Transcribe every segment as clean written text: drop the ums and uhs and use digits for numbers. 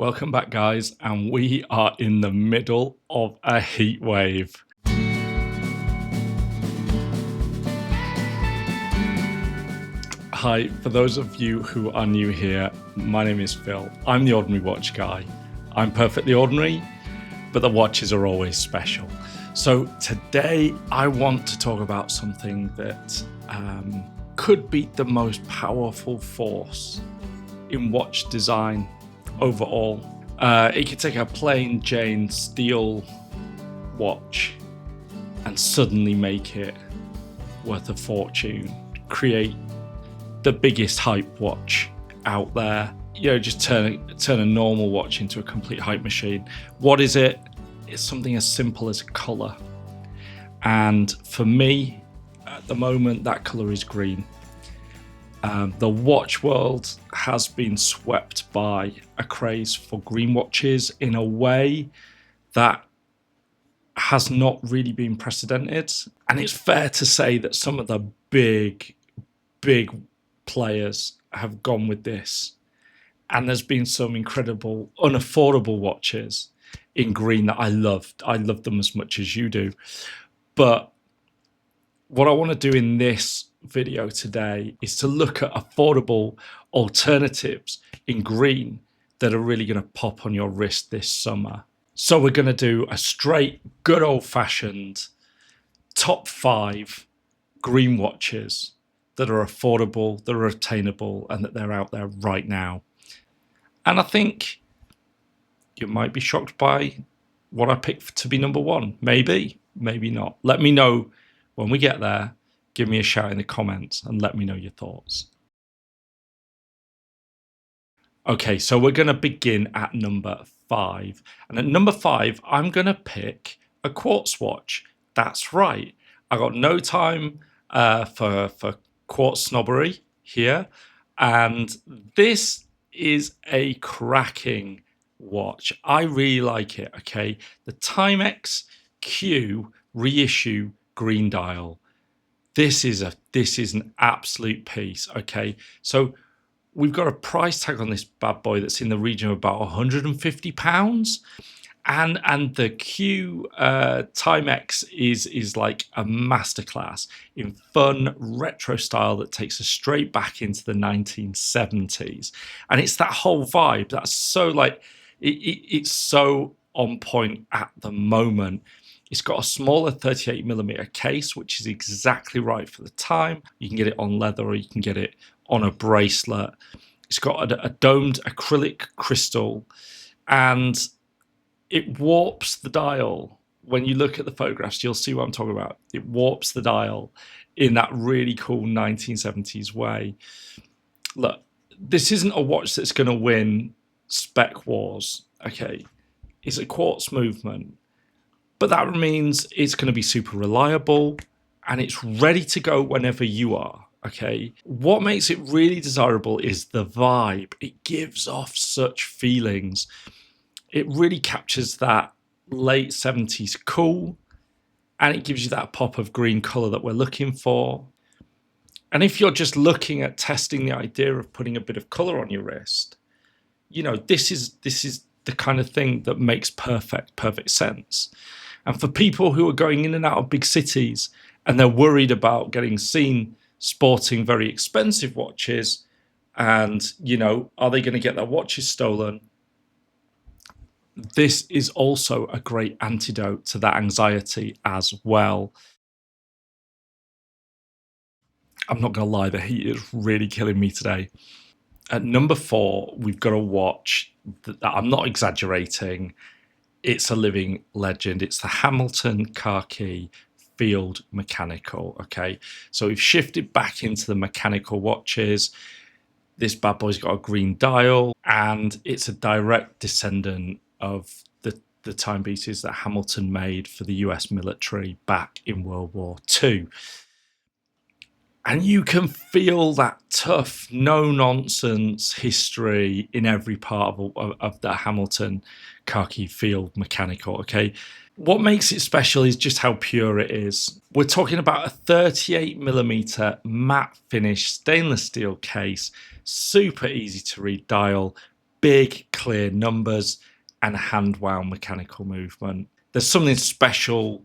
Welcome back, guys, and we are in the middle of a heat wave. Hi, for those of you who are new here, my name is Phil. I'm the Ordinary Watch Guy. I'm perfectly ordinary, but the watches are always special. So today I want to talk about something that could be the most powerful force in watch design overall. It could take a plain Jane steel watch and suddenly make it worth a fortune, create the biggest hype watch out there. You know, just turn a normal watch into a complete hype machine. What is it? It's something as simple as a color. And for me, at the moment, that color is green. The watch world has been swept by a craze for green watches in a way that has not really been precedented. And it's fair to say that some of the big players have gone with this. And there's been some incredible, unaffordable watches in green that I loved. I love them as much as you do. But what I want to do in this video today is to look at affordable alternatives in green that are really going to pop on your wrist this summer. So we're going to do a straight, good old-fashioned top 5 green watches that are affordable, that are attainable, and that they're out there right now. And I think you might be shocked by what I picked to be number 1. Maybe, maybe not. Let me know when we get there. Give me a shout in the comments and let me know your thoughts. Okay, so we're going to begin at number 5. And at number 5, I'm going to pick a quartz watch. That's right. I got no time for quartz snobbery here. And this is a cracking watch. I really like it, okay? The Timex Q Reissue green dial. This is an absolute piece, okay? So we've got a price tag on this bad boy that's in the region of about £150. And the Q Timex is like a masterclass in fun retro style that takes us straight back into the 1970s. And it's that whole vibe that's so like, it's so on point at the moment. It's got a smaller 38mm case, which is exactly right for the time. You can get it on leather or you can get it on a bracelet. It's got a domed acrylic crystal and it warps the dial. When you look at the photographs, you'll see what I'm talking about. It warps the dial in that really cool 1970s way. Look, this isn't a watch that's going to win spec wars, okay? It's a quartz movement. But that means it's going to be super reliable and it's ready to go whenever you are, okay? What makes it really desirable is the vibe. It gives off such feelings. It really captures that late 70s cool and it gives you that pop of green color that we're looking for. And if you're just looking at testing the idea of putting a bit of color on your wrist, you know, this is the kind of thing that makes perfect sense. And for people who are going in and out of big cities and they're worried about getting seen sporting very expensive watches and, you know, are they going to get their watches stolen? This is also a great antidote to that anxiety as well. I'm not going to lie, the heat is really killing me today. At number 4, we've got a watch that I'm not exaggerating. It's a living legend. It's the Hamilton Khaki Field Mechanical, okay? So we've shifted back into the mechanical watches. This bad boy's got a green dial, and it's a direct descendant of the timepieces that Hamilton made for the US military back in World War II. And you can feel that tough, no-nonsense history in every part of the Hamilton Khaki Field Mechanical, okay? What makes it special is just how pure it is. We're talking about a 38mm matte finish stainless steel case, super easy to read dial, big, clear numbers and hand-wound mechanical movement. There's something special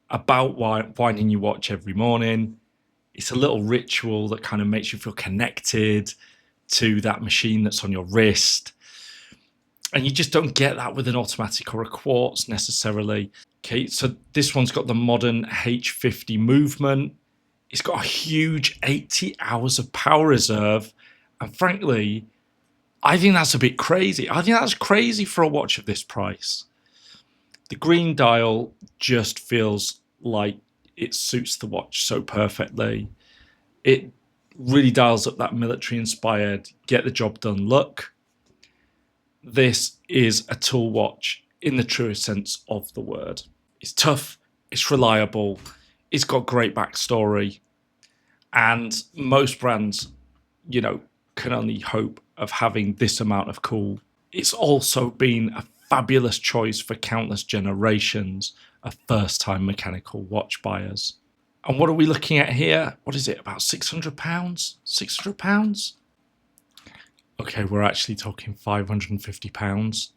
about winding your watch every morning. It's a little ritual that kind of makes you feel connected to that machine that's on your wrist. And you just don't get that with an automatic or a quartz necessarily. Okay, so this one's got the modern H50 movement. It's got a huge 80 hours of power reserve. And frankly, I think that's a bit crazy. I think that's crazy for a watch of this price. The green dial just feels like it suits the watch so perfectly. It really dials up that military-inspired, get-the-job-done look. This is a tool watch in the truest sense of the word. It's tough, it's reliable, it's got great backstory, and most brands, can only hope of having this amount of cool. It's also been a fabulous choice for countless generations of first-time mechanical watch buyers. And what are we looking at here? What is it, about £600? £600? Okay, we're actually talking £550.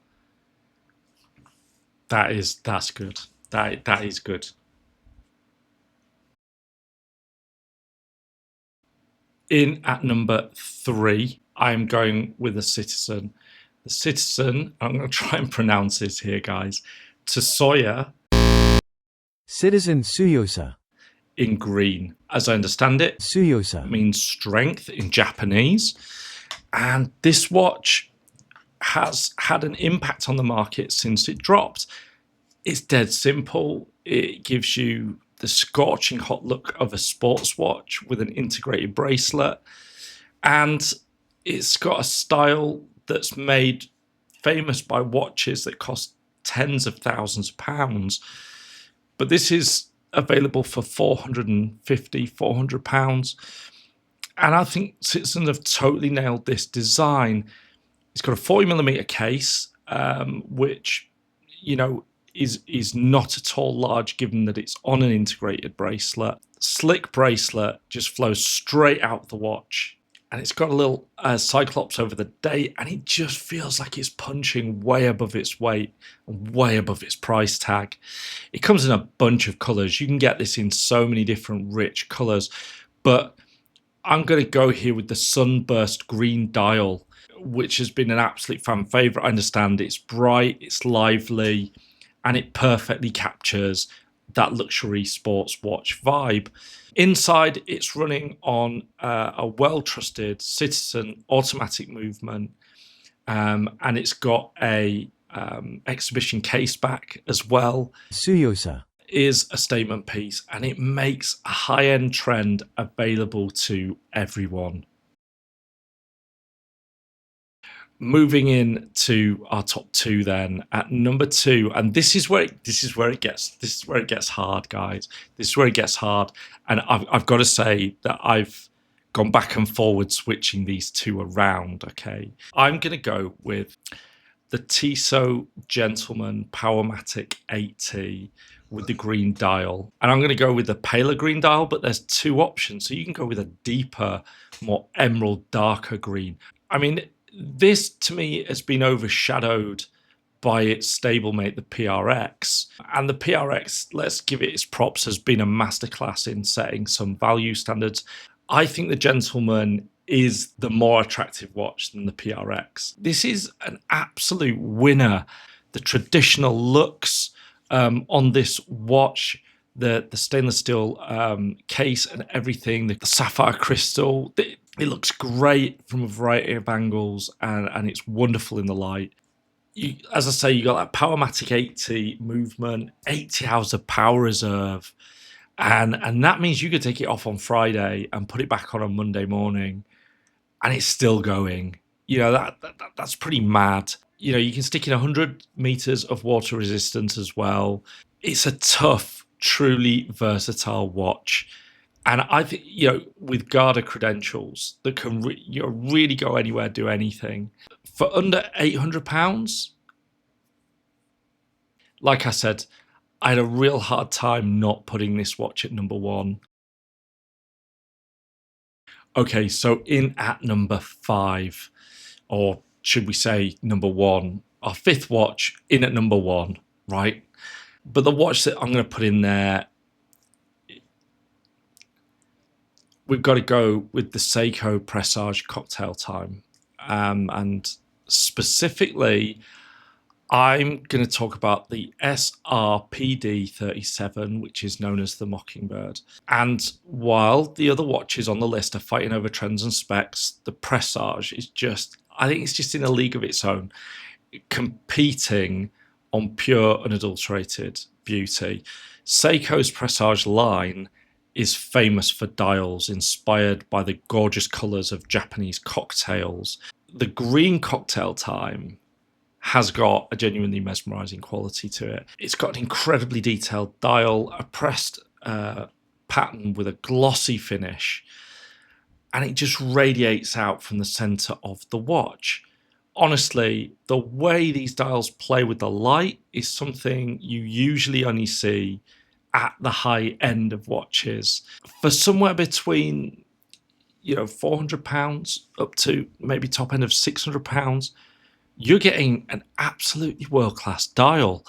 That's good. That is good. In at number 3, I'm going with the Citizen. The Citizen, I'm going to try and pronounce this here, guys. Tsuyosa. Citizen Tsuyosa. In green. As I understand it, Tsuyosa means strength in Japanese. And this watch has had an impact on the market since it dropped. It's dead simple. It gives you the scorching hot look of a sports watch with an integrated bracelet. And it's got a style that's made famous by watches that cost tens of thousands of pounds. But this is available for £450, £400. And I think Citizen have totally nailed this design. It's got a 40mm case, which, is not at all large given that it's on an integrated bracelet. Slick bracelet just flows straight out the watch. And it's got a little cyclops over the date, and it just feels like it's punching way above its weight and way above its price tag. It comes in a bunch of colours. You can get this in so many different rich colours, but I'm going to go here with the Sunburst Green Dial, which has been an absolute fan favourite. I understand it's bright, it's lively, and it perfectly captures that luxury sports watch vibe. Inside, it's running on a well-trusted Citizen automatic movement, and it's got a exhibition case back as well. Tsuyosa Is a statement piece, and it makes a high-end trend available to everyone. Moving in to our top 2 then, at number 2, and this is where it gets hard, guys. This is where it gets hard, and I've got to say that I've gone back and forward switching these two around. Okay, I'm going to go with the Tissot Gentleman Powermatic 8T with the green dial, and I'm going to go with the paler green dial, but there's 2 options, so you can go with a deeper, more emerald, darker green. I mean, this to me has been overshadowed by its stablemate, the PRX. And the PRX, let's give it its props, has been a masterclass in setting some value standards. I think the Gentleman is the more attractive watch than the PRX. This is an absolute winner. The traditional looks on this watch, the stainless steel case and everything, the sapphire crystal, it looks great from a variety of angles, and it's wonderful in the light. As I say, you got that Powermatic 80 movement, 80 hours of power reserve, and that means you could take it off on Friday and put it back on Monday morning, and it's still going. That's pretty mad. You can stick in 100 meters of water resistance as well. It's a tough, truly versatile watch. And I think, with Garda credentials that can really go anywhere, do anything. For under £800, like I said, I had a real hard time not putting this watch at number 1. Okay, so in at number 5, or should we say, number one, our fifth watch in at number one, right? But the watch that I'm going to put in there, we've got to go with the Seiko Presage Cocktail Time. And specifically, I'm going to talk about the SRPD 37, which is known as the Mockingbird. And while the other watches on the list are fighting over trends and specs, the Presage is just, I think it's just in a league of its own, competing on pure unadulterated beauty. Seiko's Presage line is famous for dials inspired by the gorgeous colours of Japanese cocktails. The green Cocktail Time has got a genuinely mesmerising quality to it. It's got an incredibly detailed dial, a pressed pattern with a glossy finish, and it just radiates out from the centre of the watch. Honestly, the way these dials play with the light is something you usually only see at the high end of watches. For somewhere between, £400 up to maybe top end of £600, you're getting an absolutely world-class dial.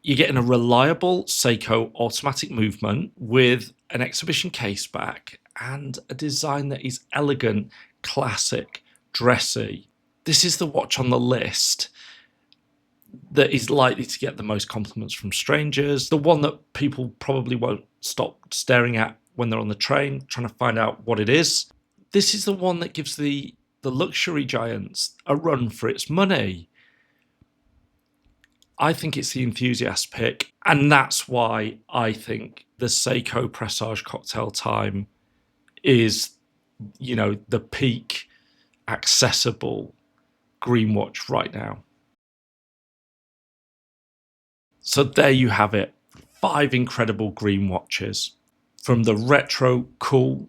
You're getting a reliable Seiko automatic movement with an exhibition case back and a design that is elegant, classic, dressy. This is the watch on the list that is likely to get the most compliments from strangers, the one that people probably won't stop staring at when they're on the train, trying to find out what it is. This is the one that gives the luxury giants a run for its money. I think it's the enthusiast pick, and that's why I think the Seiko Presage Cocktail Time is, the peak accessible green watch right now. So there you have it. 5 incredible green watches, from the retro cool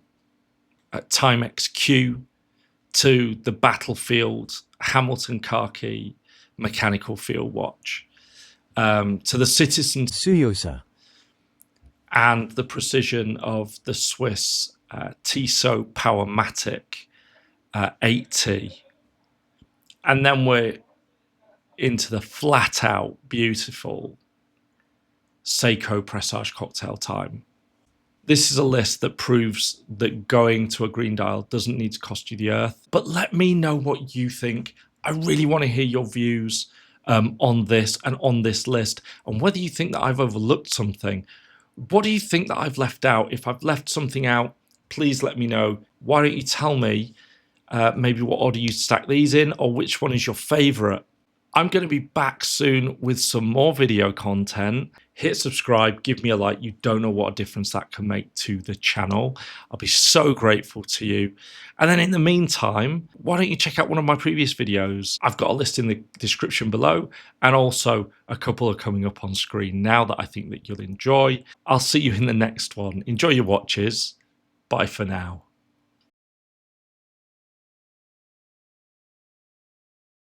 Timex Q to the battlefield Hamilton Khaki mechanical field watch, to the Citizen Tsuyosa, and the precision of the Swiss Tissot Powermatic 8T. And then we're into the flat out beautiful Seiko Presage Cocktail Time. This is a list that proves that going to a green dial doesn't need to cost you the earth. But let me know what you think. I really want to hear your views on this and on this list, and whether you think that I've overlooked something. What do you think that I've left out? If I've left something out, please let me know. Why don't you tell me maybe what order you stack these in, or which one is your favorite? I'm going to be back soon with some more video content. Hit subscribe, give me a like. You don't know what a difference that can make to the channel. I'll be so grateful to you. And then in the meantime, why don't you check out one of my previous videos? I've got a list in the description below, and also a couple are coming up on screen now that I think that you'll enjoy. I'll see you in the next one. Enjoy your watches. Bye for now.